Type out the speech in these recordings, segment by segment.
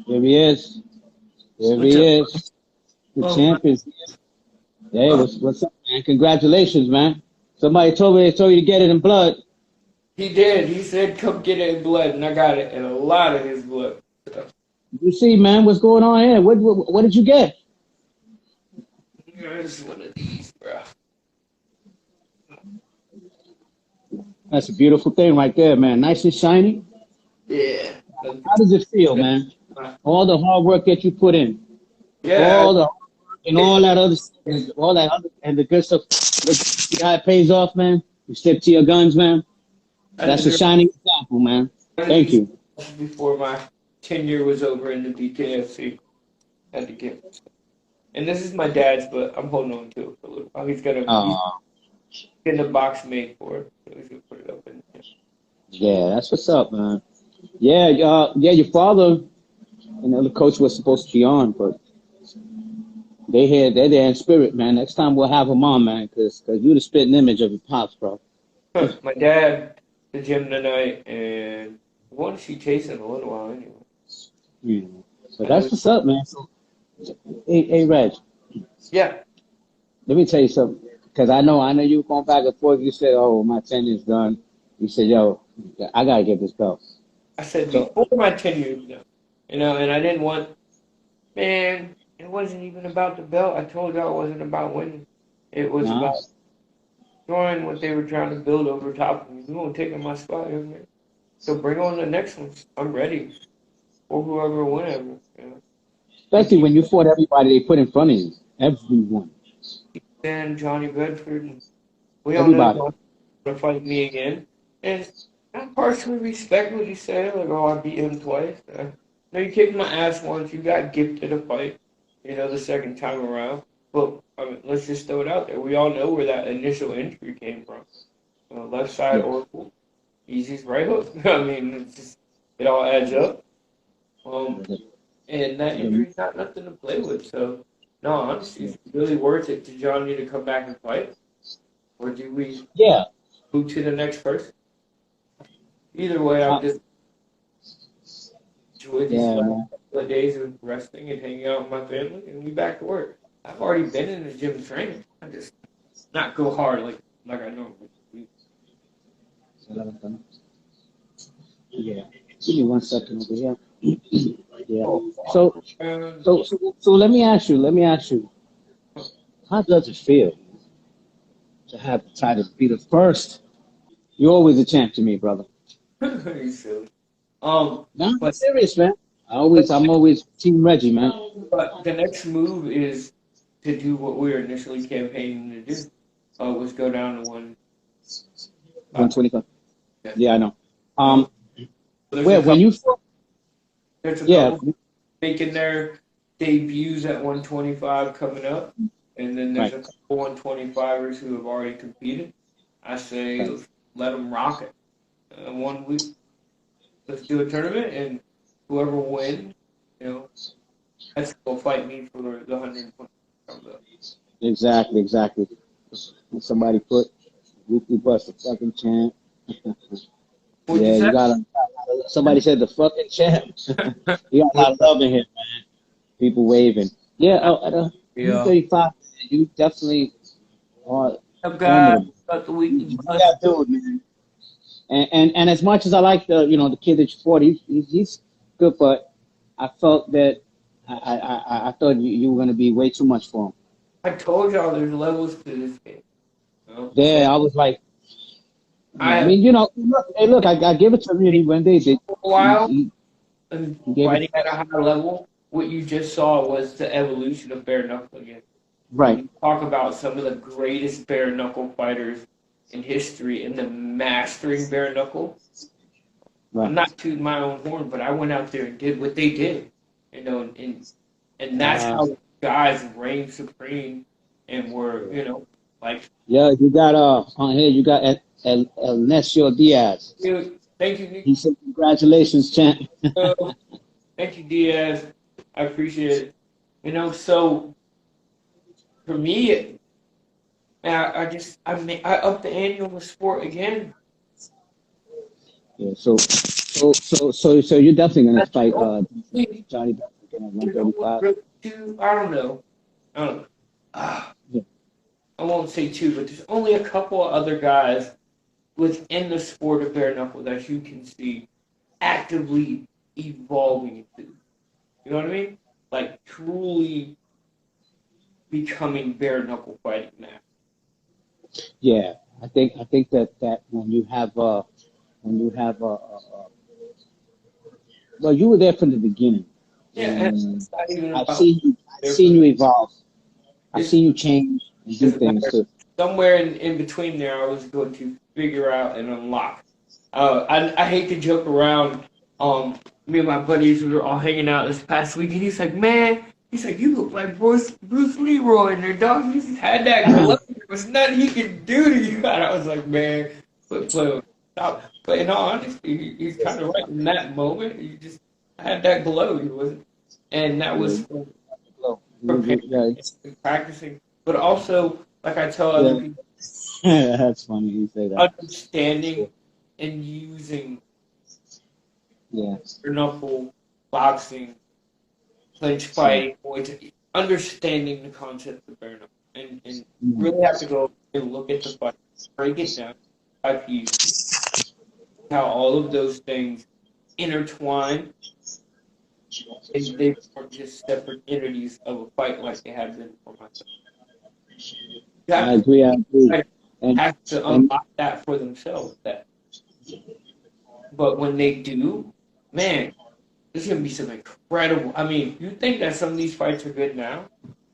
Here he is. Here What's he up? is. The Oh, my. champion. Hey, Oh, what's up, man? Congratulations, man. Somebody told you to get it in blood. he did. He said, come get it in blood, and I got it in a lot of his blood. So, You see, man, what's going on here? What did you get? it's one of these, bro. That's a beautiful thing right there, man. Nice and shiny. Yeah. How does it feel, man? All the hard work that you put in, Yeah. all the and all that other stuff, all that other and the good stuff. See how it pays off, man. You stick to your guns, man. I That's a deserve shining example, man. Thank it you. before my tenure was over in the BKFC. Had to get it. And this is my dad's, but I'm holding on to it for a little while. He's Uh, getting a box made for it, so he's gonna put it up in there. yeah, that's what's up, man. Yeah, yeah, your father the coach was supposed to be on, but they're there in spirit, man. Next time we'll have him on, man, cause you the spitting image of your pops, bro. My dad, the gym tonight, and I want to see Chase in a little while anyway. Yeah. So I know that's what's up, man. So, hey, Reg, yeah, let me tell you something, cause I know you were going back and forth. You said, "Oh, my tenure's done." You said, "Yo, I gotta get this belt." I said So, before my 10 years ago, and I didn't want, man, it wasn't even about the belt. I told y'all it wasn't about winning. It was nah, about destroying what they were trying to build over top of me. You won't take my spot, young man. So bring on the next one. I'm ready. Or whoever, whenever. They especially keep when you fought everybody they put in front of you, everyone, saying Johnny Bedford, and we all know everybody. Johnny's going to fight me again. And I partially respect what he said. Like, oh, I beat him twice. No, you kicked my ass once. You got gifted a fight, the second time around. But, I mean, let's just throw it out there. We all know where that initial injury came from. Left side Yeah, oracle, Easy's right hook. I mean, it all adds up. Um, and that injury's not nothing to play with. So, no, honestly, it's really worth it to Johnny to come back and fight? Or do we yeah, move to the next person? Either way, I'm uh, just enjoy these yeah, last man. couple of days of resting and hanging out with my family and we back to work. I've already been in the gym training. I just not go hard like I normally do. Yeah. Give me 1 second over here. Yeah. Oh, So, man. so let me ask you. Let me ask you. How does it feel to have the title, to be the first? You're always a champ to me, brother. You silly. No, I'm But serious, man. but I'm always Team Reggie, man. but the next move is to do what we were initially campaigning to do. Was go down to one. 125. Yeah. Yeah, I know. Um, there's a Where when couple. you fought? There's a Yeah, couple making their debuts at 125 coming up, and then there's right. a couple 125ers who have already competed. I say Right. let them rock it. 1 week, let's do a tournament, and whoever wins, you know, that's go fight me for the 120 comes up. Exactly, exactly. Somebody put weekly bust the fucking champ. What'd you Yeah, you say? got to somebody said the fucking champ. You got a lot of love in here, man. People waving. Yeah, at Yeah. 135, you definitely are I've formidable. got the weekly You bus. that dude, man. And as much as I like the kid that you fought, he's good, but I felt that I thought you were gonna be way too much for him. I told y'all there's levels to this game. So Yeah, I was like, I I have mean, look, hey, look, I give it to him. He when they did, for a while. And he gave it fighting at a high level, what you just saw was the evolution of bare knuckle again. When right, you talk about some of the greatest bare knuckle fighters in history and the mastering bare knuckle, I'm right. not tooting my own horn, but I went out there and did what they did, and that's Uh, how guys reigned supreme and were, like, yeah, you got on here. You got El Nesio Diaz. thank you, Nick. He said, "Congratulations, champ." Thank you, Diaz. I appreciate it. So for me, I upped the ante on the sport again. Yeah, so So you're definitely gonna That's the fight only, Johnny Buck again at you know, 135. two, I don't know. I don't know. Ah, Yeah. I won't say two, but there's only a couple of other guys within the sport of bare knuckle that you can see actively evolving into. You know what I mean? Like truly becoming bare knuckle fighting now. Yeah, I think that when you have well, you were there from the beginning, Yeah, and and it's not even I've about seen you. I've there seen from you evolve. I've it's seen you change and do doesn't things matter. too. Somewhere in between there, I was going to figure out and unlock. I hate to joke around. Me and my buddies we were all hanging out this past week, and he's like, "Man, he's like, you look like Bruce Leroy in there, dog. You just had that glow. There was nothing he could do to you." And I was like, "Man, quit playing. Stop." But in all honesty, he's kind of right in that moment. You just had that glow. He was, and that Yeah, was from yeah, preparing yeah, and practicing, but also, like I tell other yeah. people, That's funny you say that. understanding and using Yeah. bare knuckle boxing, clinch fighting, Muay Thai, understanding the concept of bare knuckle, and Mhm. really have to go and look at the fight, break it down by piece, how all of those things intertwine, and they aren't just separate entities of a fight like they have been for myself. You I have to agree. I agree. fight And has to and unlock that for themselves. But when they do, man, there's gonna be some incredible. I mean, you think that some of these fights are good now?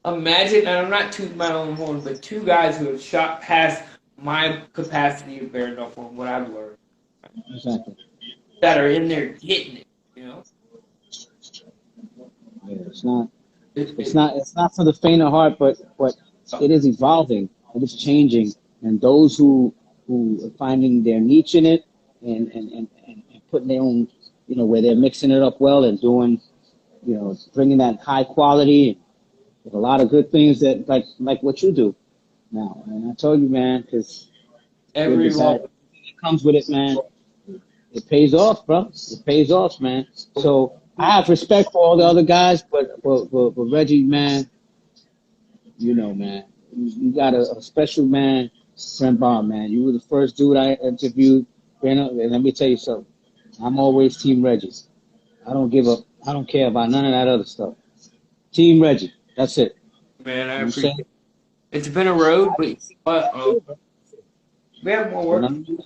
Imagine, and I'm not tooting my own horn, but two guys who have shot past my capacity of bare knuckle and what I've learned exactly. that are in there getting it. You know, Yeah, it's not. it, It's it, not. It's not for the faint of heart, but it is evolving. It is changing, and those who are finding their niche in it and putting their own, where they're mixing it up well and doing, bringing that high quality. There's a lot of good things that like what you do now. And I told you, man, because good, the bad everyone. that comes with it, man. It pays off, bro. It pays off, man. So I have respect for all the other guys, but Reggie, man, man, you got a special man, friend Bob, man. You were the first dude I interviewed. And let me tell you something. I'm always Team Reggie. I don't give up. I don't care about none of that other stuff. Team Reggie. That's it. Man, I You know what I'm appreciate saying? it. It's been a road, but we have more But work to do.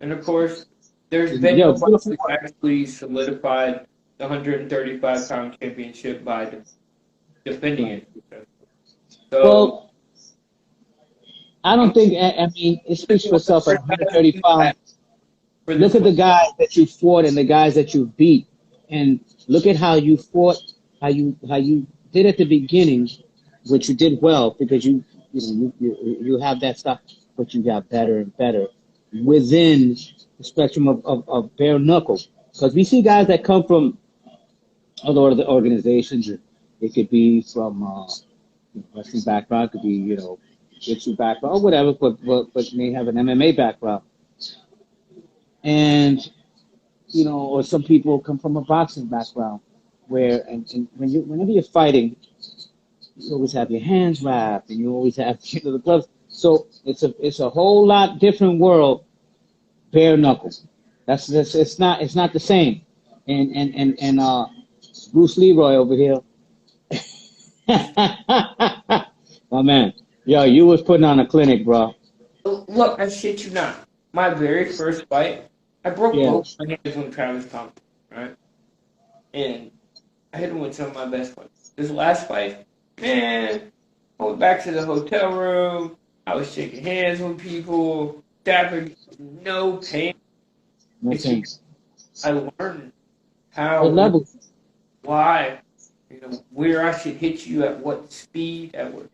And of course, there's been yo, nobody beautiful who work. actually solidified the 135-pound championship by defending Right. it. So Well, I I'm don't think. I mean, it speaks for one of the itself at first guys to do 135. that for Look this at one. the guys that you fought and the guys that you beat, and look at how you fought, how you did at the beginning, which you did well because you have that stuff, but you got better and better within the spectrum of bare knuckle. Because we see guys that come from other organizations. It could be from wrestling background, it could be jiu-jitsu background or whatever, but may have an MMA background, and or some people come from a boxing background, where and whenever you're fighting, you always have your hands wrapped and you always have the gloves. So it's a whole lot different world, bare knuckles. That's it's not the same. And Bruce Leroy over here, my man, yo, you was putting on a clinic, bro. Look, I shit you not. My very first fight, I broke Yeah, both my hands on Travis Thompson, right? And I hit him with some of my best fights. This last fight, man, I went back to the hotel room. I was shaking hands with people, dapping, no pain. no It's because sense. I learned It how, levels. why, where I should hit you at what speed, at what,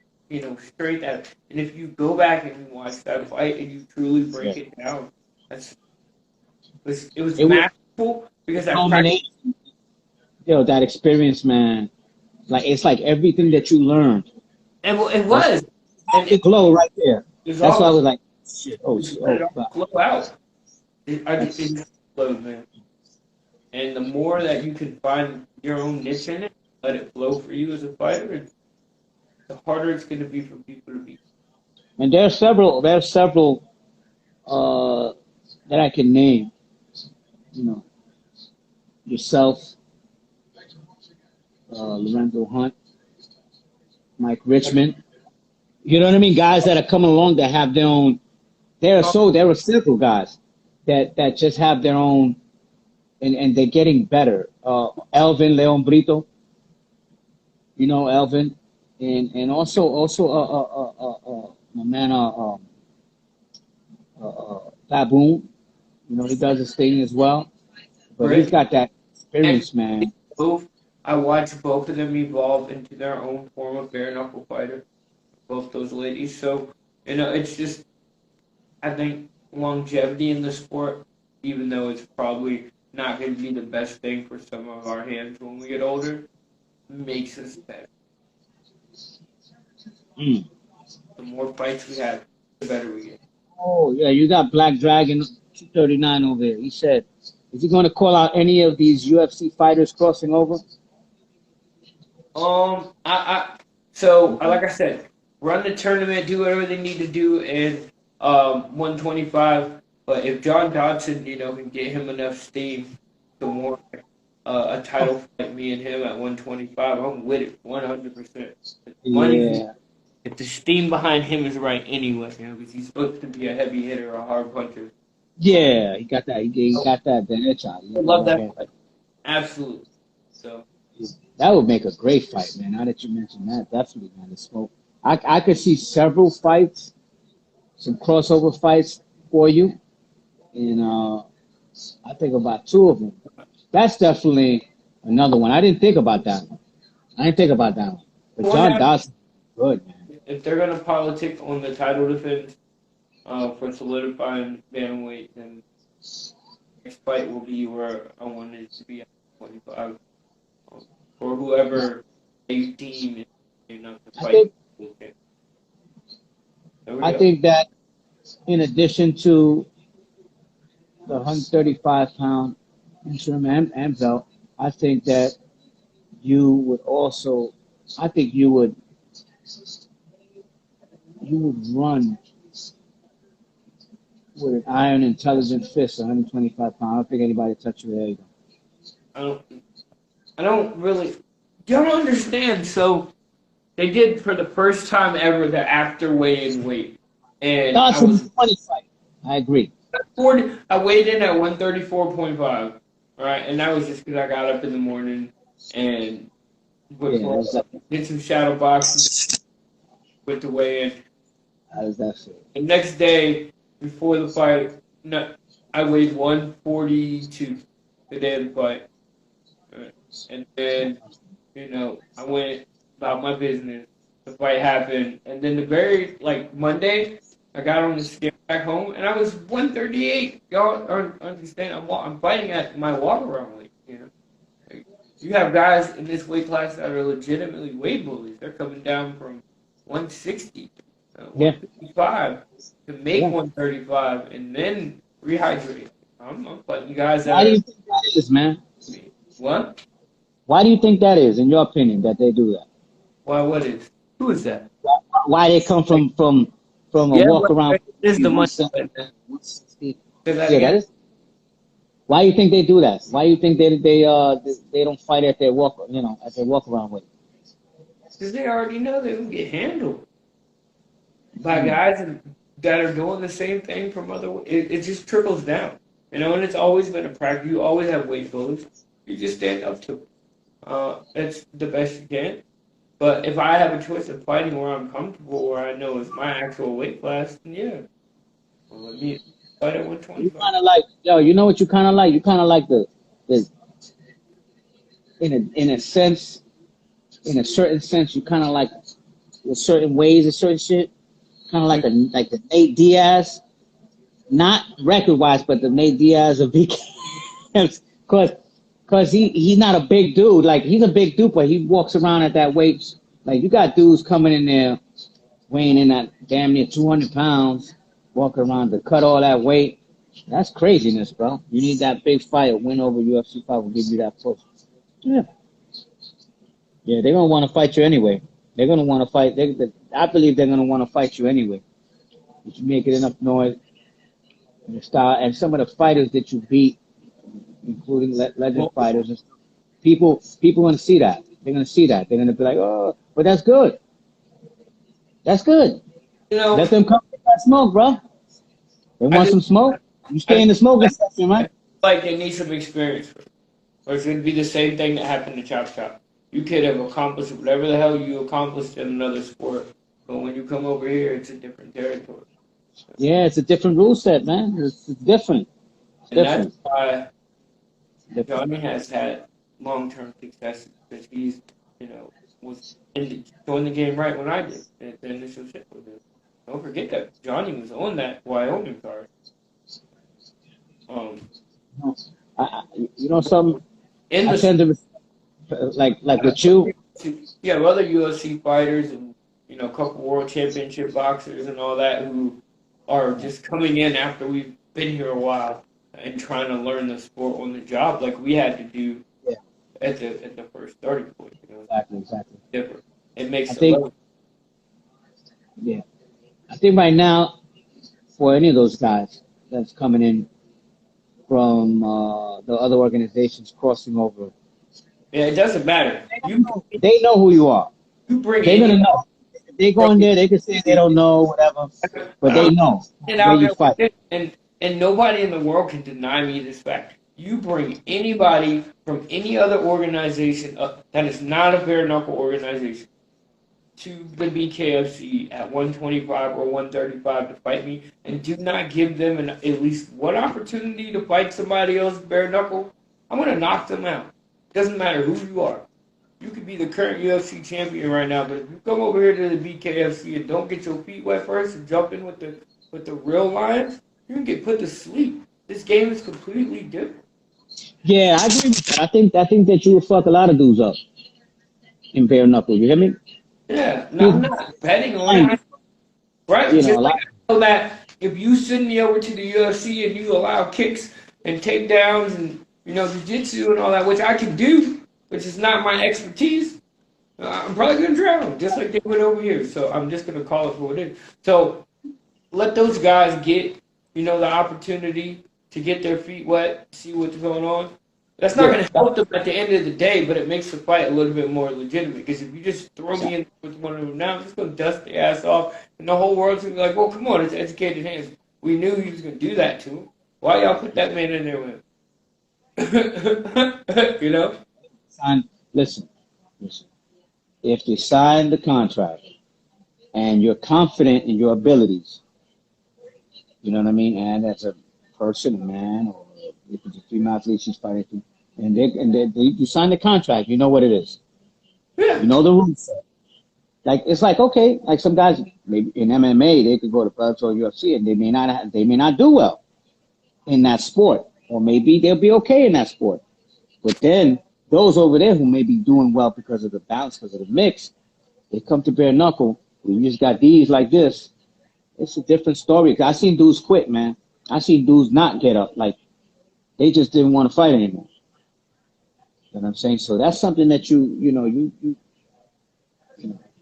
straight at. And if you go back and you watch that fight and you truly Yeah. break it down, that's it was It was masterful because I practiced. culmination. That experience, man. Like it's like everything that you learned. And well, it That's was, and the glow right there. it's That's why I all was like, shit. Oh, just shit. let it Oh, all God. flow out. It That's just flowed, man. And the more that you can find your own niche in it, let it flow for you as a fighter, the harder it's going to be for people to beat. And there are several uh, that I can name. You know, yourself, Lorenzo Hunt, Mike Richmond. You know what I mean? Guys that are coming along that have their own. There are several guys that just have their own, and they're getting better. Elvin Leon Brito, you know Elvin, and also my man Baboon. You know he does his thing as well, but he's Right? got that And experience, man. both, I watched both of them evolve into their own form of bare knuckle fighter. Both those ladies. So, it's just, I think longevity in the sport, even though it's probably not going to be the best thing for some of our hands when we get older, makes us better. Mm. The more fights we have, the better we get. Oh yeah, you got Black Dragon 239 over there. He said, is he going to call out any of these UFC fighters crossing over? Like I said, run the tournament, do whatever they need to do in 125. But if John Dodson, can get him enough steam to warrant a title fight, me and him at 125, I'm with it 100%. Money, Yeah, if the steam behind him is right anyway, because he's supposed to be a heavy hitter, a hard puncher. yeah, he got that. He got that derecha. He I got that love right that hand. fight. Absolutely. So, That would make a great fight, man. Now that you mentioned that, definitely, man. The smoke. I could see several fights, some crossover fights for you, and I think about two of them. That's definitely another one. I didn't think about that one. I didn't think about that one. But what John happens Dawson, good man. if they're going to politic on the title defense for solidifying bantamweight, then next fight will be where I wanted it to be at 25. Or whoever a team is, to I fight. think Okay. There we I go. think that in addition to the 135-pound interim and belt, I think that you would also, I think you would run with an iron intelligent fist, 125 pounds. I don't think anybody touch you there. You go. I don't, I don't really, you don't understand. So they did for the first time ever the after weigh-in weight. And No, I it's a was funny fight. I agree. 40, I weighed in at 134.5. Right. And that was just because I got up in the morning and Yeah, before did some shadow boxing with the weigh-in. how does that feel? The next day, before the fight, no, I weighed 142 the day of the fight. Right. And then, I went about my business. The fight happened. And then the very, Monday, I got on the scale back home, and I was 138. Y'all understand? I'm fighting at my walk-around weight. Like, you have guys in this weight class that are legitimately weight bullies. They're coming down from 160, Yeah, 155 to make yeah. 135 and then rehydrate. I'm fighting guys that Why do are you think that is, man? what? Why do you think that is, in your opinion, that they do that? Why? What is? Who is that? Why they come from a Yeah, walk but around it is the money. 170, Say 160? that Yeah, that again. is. Why do you think they do that? Why do you think they don't fight at their walk around weight? Because they already know they will get handled by Hmm. guys that are doing the same thing from other. It just trickles down, and it's always been a practice. You always have weight bullies. You just stand up to it. It's the best you can. But if I have a choice of fighting where I'm comfortable, where I know it's my actual weight class, then yeah, well, let me fight at You 125. kind of like, yo, you know what you kind of like? You kind of like the in a sense, in a certain sense, you kind of like with certain ways and certain shit, kind of like the Nate Diaz, not record wise, but the Nate Diaz of BKFC, cause he's not a big dude. Like he's a big dude, but he walks around at that weight. Like you got dudes coming in there weighing in at damn near 200 pounds, walking around to cut all that weight. That's craziness, bro. You need that big fight, win over UFC fight will give you that push. Yeah, yeah. They're gonna want to fight you anyway. They're gonna want to fight. I believe they're gonna want to fight you anyway. If you make it enough noise and the style, and some of the fighters that you beat, including legend Well, fighters, people gonna see that. They're gonna see that. They're gonna be like, oh, but that's good. That's good. you know, Let them come get that smoke, bro. They I want just some smoke. You I stay in the smoking section, right? feel like they need some experience, or it's gonna be the same thing that happened to Chop Chop. You could have accomplished whatever the hell you accomplished in another sport, but when you come over here, it's a different territory, Yeah, it's a different rule set, man. It's different. It's and that's different. why Different. Johnny has had long-term success because he's, you know, was doing the game right when I did at the initial shit with it. Don't forget that Johnny was on that Wyoming card. Um, You know something? in I the tend to like with you. you have other UFC fighters and a couple world championship boxers and all that who are just coming in after we've been here a while and trying to learn the sport on the job like we had to do Yeah, at the first starting point. exactly. Different. It I makes it think level. yeah, I think right now for any of those guys that's coming in from the other organizations crossing over, Yeah, it doesn't matter. they know who you are. You bring They're any gonna know. If they go in there, they can say they don't know, whatever, but they know get the way out you there with fight. it, and nobody in the world can deny me this fact. You bring anybody from any other organization that is not a bare knuckle organization to the BKFC at 125 or 135 to fight me, and do not give them at least one opportunity to fight somebody else bare knuckle, I'm gonna knock them out. Doesn't matter who you are. You could be the current UFC champion right now, but if you come over here to the BKFC and don't get your feet wet first and jump in with the real lions, you can get put to sleep. This game is completely different. Yeah, I agree with that. I think that you would fuck a lot of dudes up in bare knuckle. You hear me? Yeah, no, I'm People not betting on find it, right? you know Just a like lot. I know that if you send me over to the UFC and you allow kicks and takedowns and jiu-jitsu and all that, which I can do, which is not my expertise, I'm probably gonna drown, just like they went over here. So I'm just gonna call it for what it is. So let those guys get, the opportunity to get their feet wet, see what's going on. That's not Yeah, going to help them at the end of the day, but it makes the fight a little bit more legitimate. Because if you just throw me in with one of them now, I'm just going to dust their ass off, and the whole world's going to be like, "Well, come on, it's educated hands. We knew he was going to do that to him. Why y'all put that man in there with him?" sign. Listen. If you sign the contract and you're confident in your abilities, you know what I mean, and as a person, a man, or if it's a female athlete she's fighting to, you sign the contract, you know what it is. You Yeah, know the rules. Like it's like okay, like some guys maybe in MMA they could go to Bellator or UFC and they may not do well in that sport, or maybe they'll be okay in that sport. But then those over there who may be doing well because of the balance, because of the mix, they come to bare knuckle. You just got these like this. It's a different story. I seen dudes quit, man. I seen dudes not get up. Like they just didn't want to fight anymore. You know what I'm saying? So that's something that you know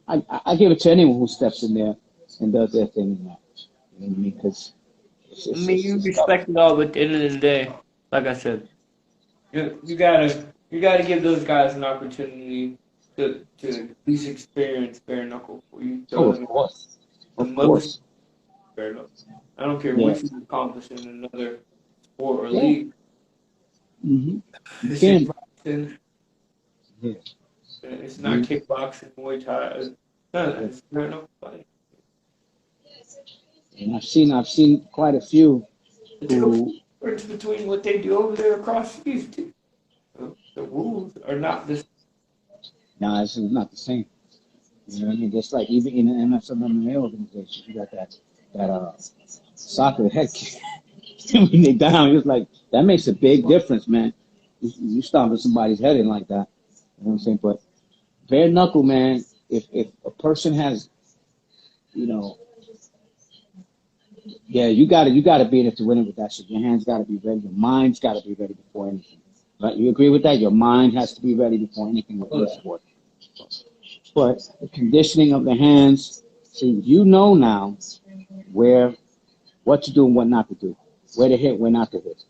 I give it to anyone who steps in there and does their thing in that. You know what I mean? Because I mean, you it's tough. respect it all, but at the end of the day, like I said, you gotta give those guys an opportunity to at least experience bare knuckle before you Oh, throw of them course, the of most course. bare knuckle. I don't care Yeah, what you accomplish in another sport or yeah. league. You It's in can. boxing. Yeah. It's not You, kickboxing, Muay Thai. None of that. yeah. It's bare knuckle fighting. And I've seen quite a few It's a complete who difference between what they do over there across seas too. The rules are not the now it's not the same. You know what I mean? Just like even in the MSMMA organization, you got that soccer head kick. When they down, it's like that makes a big difference, man. You stomping somebody's head in like that. You know what I'm saying? But bare knuckle, man. If a person has, you know, Yeah, you gotta be in it to win it with that shit. Your hands gotta be ready. Your mind's gotta be ready before anything. Right? You agree with that? Your mind has to be ready before anything with any sport. But the conditioning of the hands, see, you know now where what to do and what not to do, where to hit, where not to hit.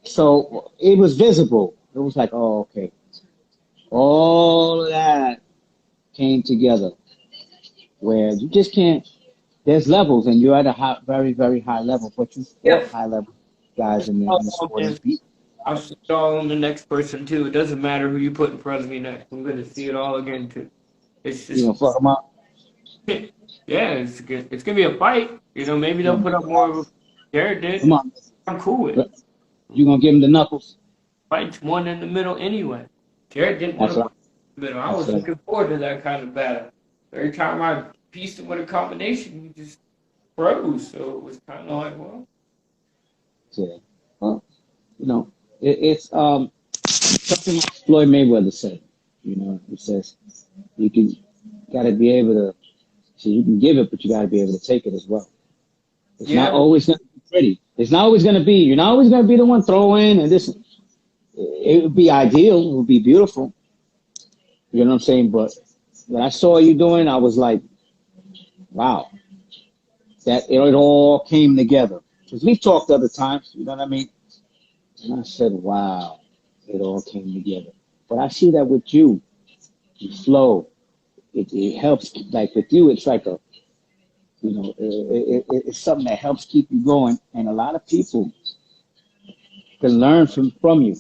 So it was visible. It was like, oh, okay, all of that came together where you just can't. There's levels, and you're at a high, very, very high level. But you fought Yep. high level guys in the sport and beat. I'll see it all on the next person too. It doesn't matter who you put in front of me next. I'm gonna see it all again too. It's You just know, fuck them up. yeah, it's good. It's gonna be a fight. Maybe You they'll know, put up more of a Jared come did. on, I'm cool with it. you gonna give them the knuckles? Fight's one in the middle anyway. Jared didn't want That's to right. fight in the middle. I That's was right. looking forward to that kind of battle. Every time I pieced him with a combination, he just froze. So it was kind of like, well, Yeah. Well, you know, it's something like Floyd Mayweather said. You know, he says you can gotta be able to. So you can give it, but you gotta be able to take it as well. It's not yeah, always gonna be pretty. It's not always gonna be. You're not always gonna be the one throwing and this. It would be ideal. It would be beautiful. You know what I'm saying? But when I saw you doing, I was like, wow, that it all came together. Because we talked other times, you know what I mean? And I said, wow, it all came together. But I see that with you, you flow. It helps, like with you, it's like a, it's something that helps keep you going. And a lot of people can learn from you.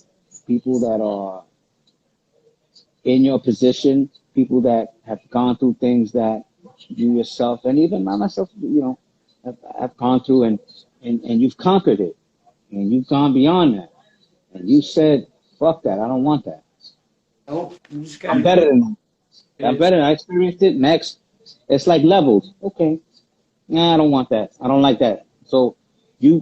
People that are in your position, people that have gone through things that you yourself, and even I myself, have gone through and you've conquered it. And you've gone beyond that. And you said, fuck that. I don't want that. nope. You just I'm gotta better do than that. it. I'm better. I experienced it. Next. It's like levels. Okay. Nah, I don't want that. I don't like that. So you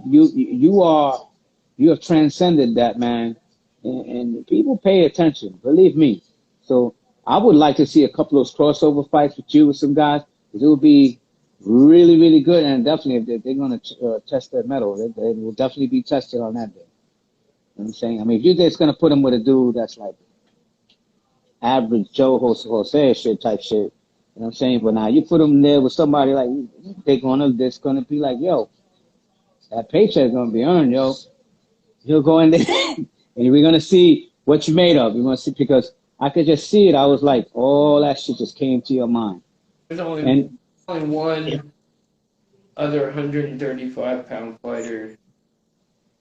have transcended that, man. And people pay attention. Believe me. So I would like to see a couple of those crossover fights with you with some guys. 'Cause it would be really, really good. And definitely, if they're going to test their metal, they will definitely be tested on that day. You know what I'm saying? I mean, if you're just going to put them with a dude that's like average Joe Jose shit type shit, you know what I'm saying? But now you put them there with somebody like, that's gonna be like, yo, that paycheck's gonna be earned, yo. He'll go in there and we're gonna see what you made of. We're gonna see because I could just see it. I was like, all that shit just came to your mind. There's And only one other 135-pound fighter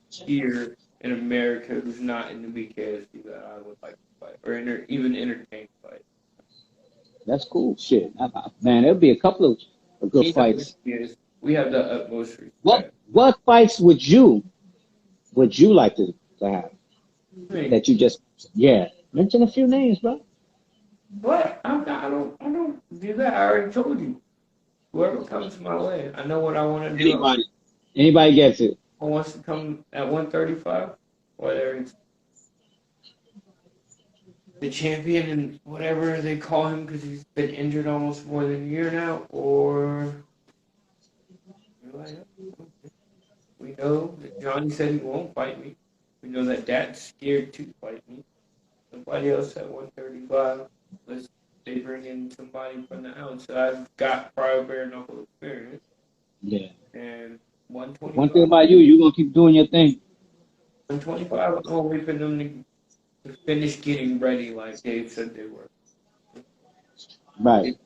here in America who's not in the BKFC that I would like to fight or even entertain fight. that's cool shit. Man, there'll be a couple of good He knows fights. he is. We have the utmost What respect. what fights would you like to have I mean, that you just yeah. Mention a few names, bro. but I don't do that. I already told you. Whoever comes my way, I know what I want to do. Anybody. Anybody gets it. Who wants to come at 135, whether it's the champion and whatever they call him because he's been injured almost more than a year now, or we know that Johnny said he won't fight me. We know that Dad's scared to fight me. Somebody else at 135. Let's they bring in somebody from the outside, got prior bare knuckle experience, Yeah. and One thing 125. about you, you're gonna keep doing your thing. 125. I'm gonna wait for them to finish getting ready, like Dave said they were. Right.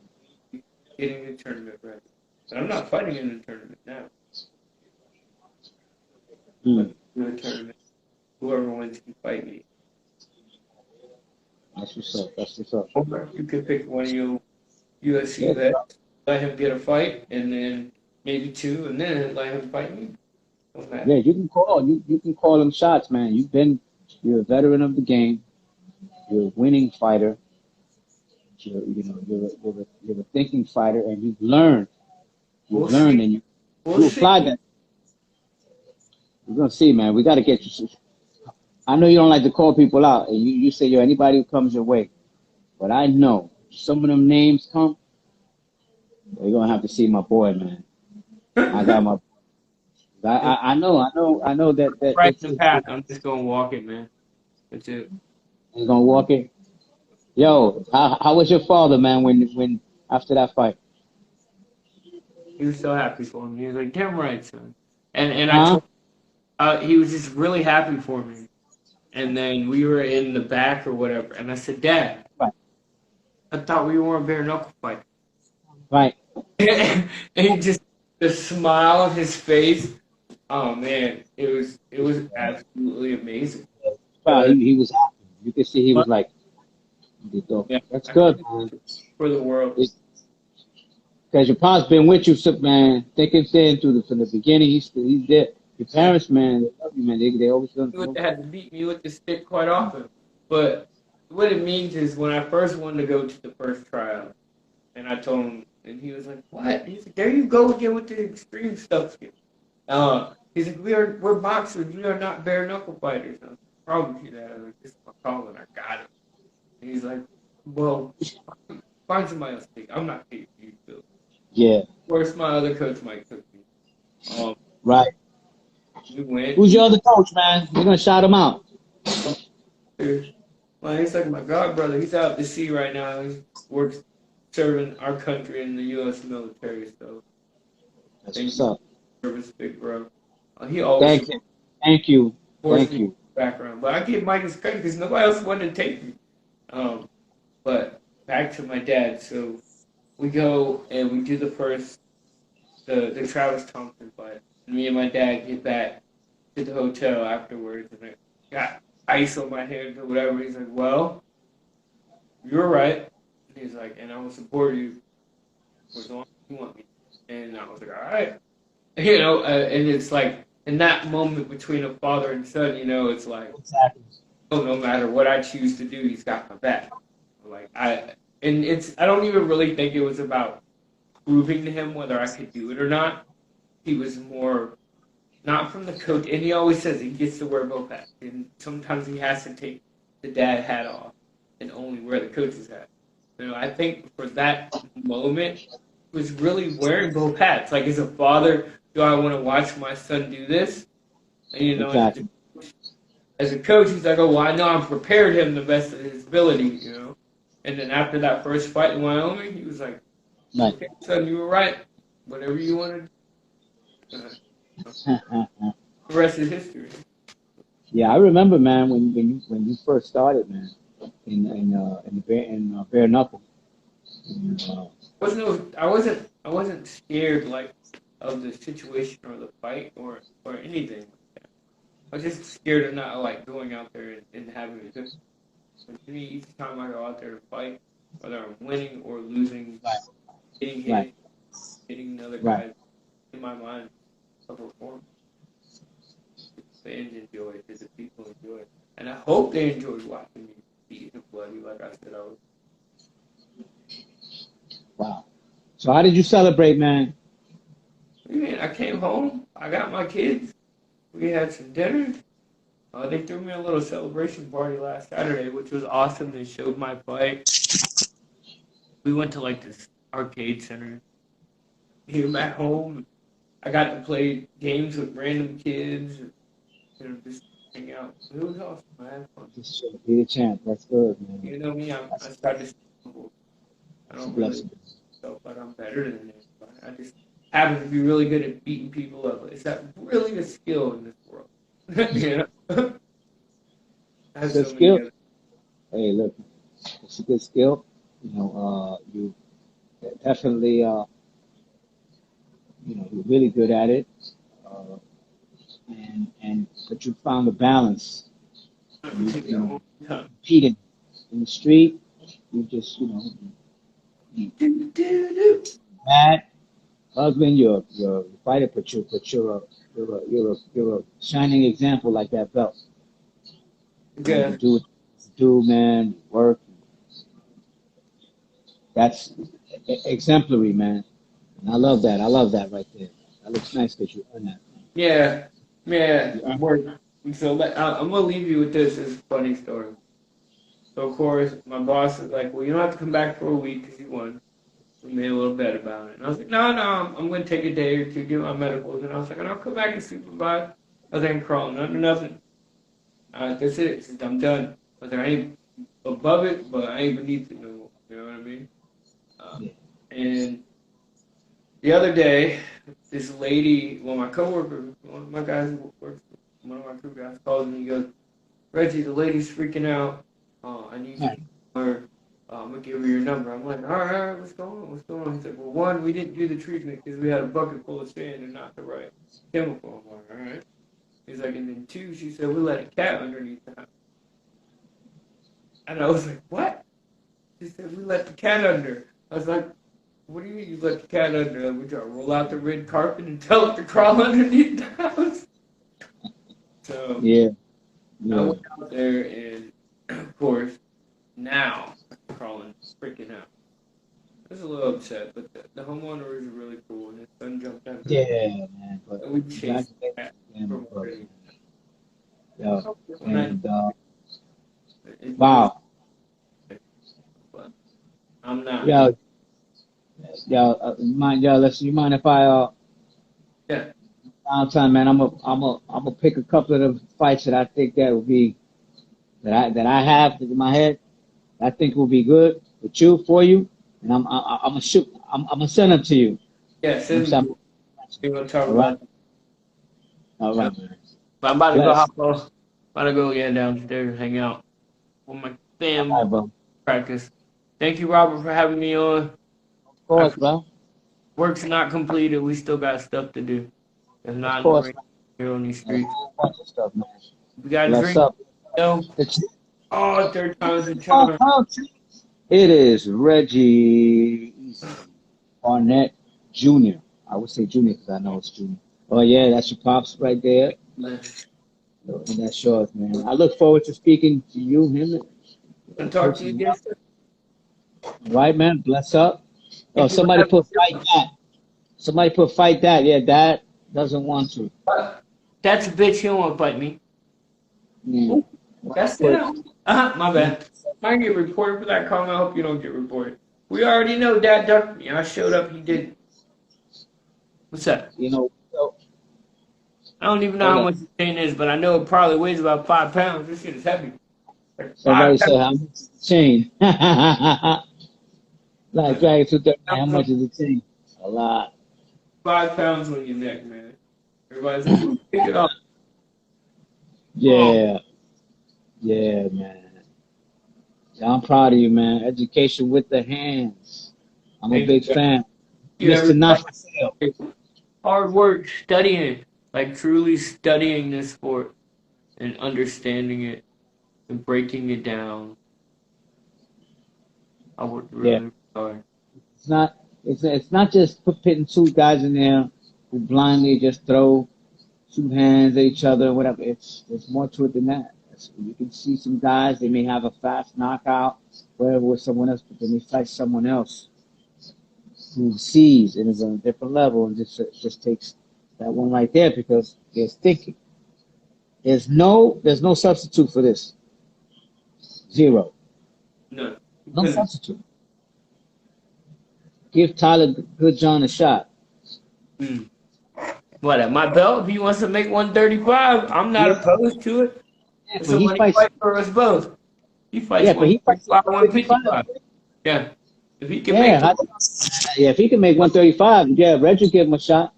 Getting the tournament ready. But I'm not fighting in the tournament now. Mm. But do the tournament. Whoever wins can fight me. That's what's up. That's what's up. Or you could pick one of your UFC Yeah. vets, let him get a fight, and then maybe two, and then let him fight me. Don't Yeah, matter. you can call them shots, man. You're a veteran of the game. You're a winning fighter. You're a thinking fighter, and you've learned. We'll You've learned, see. and you We'll you see. applied that. We're gonna see, man. We got to get you. I know you don't like to call people out, and you say, yo, anybody who comes your way. But I know some of them names come. You're gonna have to see my boy, man. I got my. I know that Right it's, in the it's, path. it's I'm just gonna walk it, man. That's it. he's gonna walk it. Yo, how was your father, man? When after that fight, He was so happy for me. He was like, "Damn right, son." And I huh? told he was just really happy for me. And then we were in the back or whatever, and I said, "Dad, Right, I thought we weren't bare knuckle fight." right. And he just the smile on his face. Oh man, it was absolutely amazing. Wow, Uh, he was happy. You could see he was like, yeah, that's I good, couldn't man. for the world. Because your pops been with you, so, man. Thick and thin from the beginning. He's there. Your Yeah, parents, man, they love you, man. They always done. he would have had to beat me with the stick quite often. But what it means is when I first wanted to go to the first trial, and I told him, and he was like, "What?" He's like, "There you go again with the extreme stuff." He's like, we're boxers. We are not bare knuckle fighters. I was like, promise you that. I was like, this is my calling. I got him. And he's like, well, find somebody else to take. I'm not taking you, Bill. Of Yeah, course, my other coach might cook me. Um, right. we went. Who's your other coach, man? We're gonna shout him out. Well, he's like my god brother. He's out to sea right now. He works serving our country in the U.S. military. So That's thank what's you up. for your service, big bro. He always Thank you, thank you, supports thank me in you. the background. But I give Mike his credit because nobody else wanted to take me. Um, But back to my dad. So we go and we do the first the Travis Thompson fight. And me and my dad get back to the hotel afterwards, and I got ice on my hands or whatever. He's like, "Well, you're right." He's like, "And I will support you for as long as you want me." And I was like, "All right." And it's like in that moment between a father and son, it's like, Exactly. oh, no matter what I choose to do, he's got my back. Like I don't even really think it was about proving to him whether I could do it or not. He was more not from the coach, and he always says he gets to wear both hats, and sometimes he has to take the dad hat off and only wear the coach's hat. I think for that moment, he was really wearing both hats. Like as a father, do I want to watch my son do this? And Exactly. as a coach, he's like, oh well, I know I've prepared him the best of his ability. And then after that first fight in Wyoming, he was like, Right. okay, son, you were right. Whatever you wanted, the rest is history. Yeah, I remember, man, when you first started, man, in bare knuckle. And, I wasn't scared like of the situation or the fight or anything. I was just scared of not like going out there and having a good. So to me, each time I go out there to fight, whether I'm winning or losing, right, getting right, hit, hitting another right. guy, in my mind, a performance. The fans enjoy it, the people enjoy it, and I hope they enjoyed watching me beaten and bloody like I said I was. Wow. So how did you celebrate, man? I mean, I came home, I got my kids, we had some dinner. They threw me a little celebration party last Saturday, which was awesome. They showed my fight. We went to like this arcade center here back home. I got to play games with random kids, just hang out. It was awesome. I had fun. Just be the champ. That's good, man. You know me, I That's, started to stay humble. I that's a don't really blessing. feel like I'm better than anybody. I just happen to be really good at beating people up. Is that really a skill in this world? you know, I have Good so many skill. other. Hey, look, it's a good skill. You definitely, you're really good at it. Uh, and but you found a balance. Let me You, take you that know, one more time. competing in the street. You just, you Do, do, do. mad husband. You're a fighter, but you're a shining example like that belt. You Okay. do what you do, man. You work. That's exemplary, man. And I love that. I love that right there. That looks nice because you earned that. Yeah, yeah, You earned work. So I'm gonna leave you with this. This funny story. So of course, my boss is like, "Well, you don't have to come back for a week because you won." We made a little bet about it. And I was like, no, I'm going to take a day or two, get my medicals. And I was like, and I'll come back and supervise. I was like, I'm crawling under nothing. That's it. Since I'm done. I was like, I ain't above it, but I ain't beneath it no more. You know what I mean? Uh, Yeah. and the other day, this lady, well, my coworker, one of my guys who works, one of my crew guys calls me. He goes, Reggie, the lady's freaking out. I need you to Right. call her. I'm gonna give her your number. I'm like, all right, what's going on? What's going on? He's like, well, one, we didn't do the treatment because we had a bucket full of sand and not the right chemical. I'm like, all right. He's like, and then two, she said we let a cat underneath the house. And I was like, what? She said we let the cat under. I was like, what do you mean you let the cat under? Like, we try to roll out the red carpet and tell it to crawl underneath the house. So Yeah. I Yeah. went out there and, of course, now I'm crawling freaking out. I was a little upset, but the homeowner is really cool, and his son jumped out the Yeah, man. But and we chased the congratulations cat again, my from brother. already. Yo, When I and it was, wow. but I'm not Yo, me. you mind if I Yeah, downtime, man? I'm gonna pick a couple of the fights that I think that would be that I have in my head. I think will be good with you for you, and I'm gonna shoot. I'm gonna send them to you. yeah. I'm Send saying, me. We're gonna talk all right, about that. all Yeah. right, man. But I'm about to go Bless. hop off. About to go downstairs, hang out with my All fam, right, bro. practice. Thank you, Robert, for having me on. Of course, bro. Work's not completed. We still got stuff to do. If Of not in the course, rain man. here on these A streets. whole bunch of stuff, man. We got a Bless drink, up. yo. It's, Oh, third time's a charm. it is Reggie Barnett Jr. I would say Junior because I know it's Junior. Oh yeah, that's your pops right there. And that's yours, man. I look forward to speaking to you, him, I'll in talk to you person. again. All right, man. Bless up. Oh, Thank you for somebody having put fight that. Somebody put fight that. Yeah, that doesn't want to. me. That's a bitch. He don't want to bite me. Mm. Ooh, that's Put, it. My bad. I get reported for that comment. I hope you don't get reported. We already know Dad ducked me. I showed up. He did. What's that? you know, so, I don't even know hold how up. much the chain is, but I know it probably weighs about 5 pounds. This shit is heavy. Like Somebody 5 said how much is the chain? Like Dragon 239, how pounds. much is the chain? A lot. 5 pounds on your neck, man. Everybody's like, "Ooh, pick it up." Oh, Yeah, yeah, man. Yeah, I'm proud of you, man. Education with the hands. I'm a thank big you. fan. You Mr. everybody. Not for sale. Hard work, studying, like truly studying this sport and understanding it and breaking it down. I worked Yeah. really hard. It's not it's not just putting two guys in there who blindly just throw two hands at each other, whatever. It's more to it than that. You can see some guys they may have a fast knockout, whatever with someone else, but then they fight someone else who sees and is on a different level and just takes that one right there because there's thinking. There's no substitute for this. Zero. No, No because substitute. Give Tyler Goodjohn a shot. mm, what at my belt? If he wants to make 135, I'm not Yeah, opposed to it. yeah, It's but a he money fights. fight for us both. He fights Yeah, but he fights 145, 155. 155. Yeah, if he can make, Yeah, yeah. If he can make 135, yeah, Reggie give him a shot.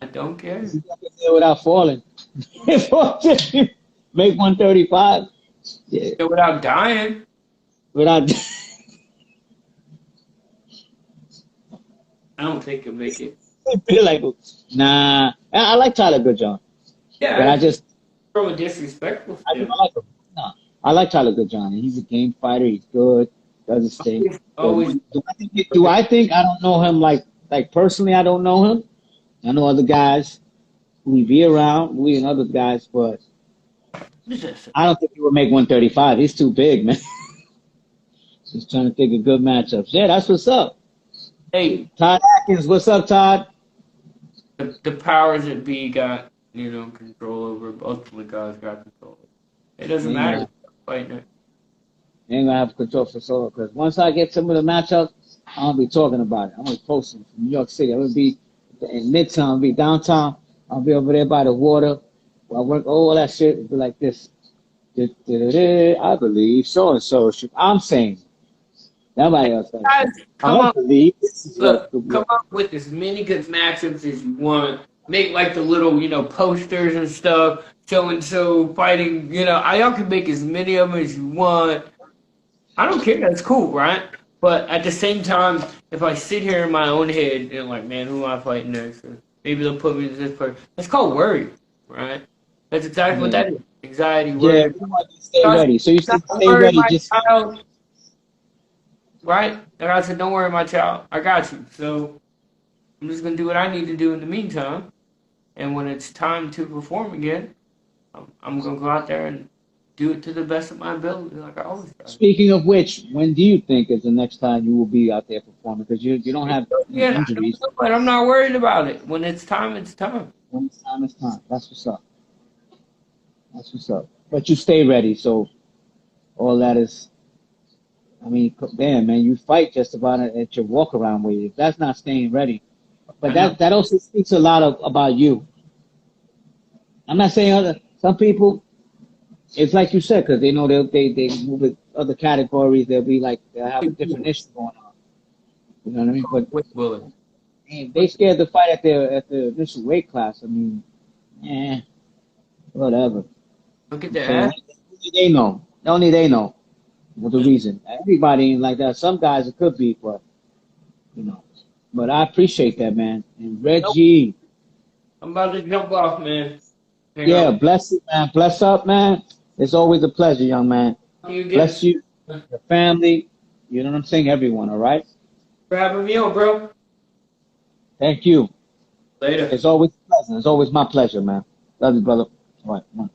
I don't If care. he can get there without falling. If he make 135, yeah, Yeah, without dying, without. I don't think he'll make it. Be like, nah. I like Tyler Goodjohn, but Yeah, just from a disrespectful I standpoint. like him. No, I like Tyler Goodjohn. He's a game fighter. He's good. Does his thing. But Always, do I think I don't know him like personally? I don't know him. I know other guys who we be around, we and other guys, but always. I don't think he would make 135. He's too big, man. Just trying to think of good matchups. Yeah, that's what's up. Hey, Todd Atkins, what's up, Todd? the powers that be got, control over. Both of the guys got control. It They doesn't ain't matter. gonna, Fighting it. they ain't gonna have control for solo because once I get some of the matchups, I'll be talking about it. I'm gonna be posting from New York City. I'm gonna be in Midtown. I'll be downtown. I'll be over there by the water. I work all that shit. It'll be like this. I believe so and so. I'm saying nobody else does. Guys, come I on. believe this is what Look, could come work. up with as many good matchups as you want. Make like the little, posters and stuff, so and so fighting. Y'all can make as many of them as you want. I don't care. That's cool, right? But at the same time, if I sit here in my own head and like, man, who am I fighting next? Or maybe they'll put me to this person. That's called worry, right? That's exactly what Yeah, that is. Anxiety, yeah. worry. We want you to stay God ready. So you said, said don't stay worry, ready. my Just child, right? And I said, don't worry, my child. I got you. So I'm just gonna do what I need to do in the meantime. And when it's time to perform again, I'm gonna go out there and do it to the best of my ability, like I always try. speaking of which, when do you think is the next time you will be out there performing? Because you don't have Yeah, I don't injuries. know, but I'm not worried about it. When it's time, it's time. When it's time, it's time. That's what's up. That's what's up. But you stay ready. So all that is, I mean, damn, man, you fight just about at your walk around way. If that's not staying ready, but I know. that also speaks a lot about you. I'm not saying some people. It's like you said because they know they move with other categories. They'll have a Quick different bullet. issue going on. You know what I mean? But Quick bullet. man, they scared to fight at the initial weight class. I mean, eh, whatever. Look at I'm the saying ass. only they know. Only they know what the reason. Everybody ain't like that. Some guys it could be, but you know. But I appreciate that, man. And Nope. Reggie, I'm about to jump off, man. Hang yeah, up. bless you, man. Bless up, man. It's always a pleasure, young man. See you again Bless soon. you, your family. You know what I'm saying? Everyone, all right? For having me on, bro. Thank you. Later. It's always a pleasure. It's always my pleasure, man. Love you, brother. All right.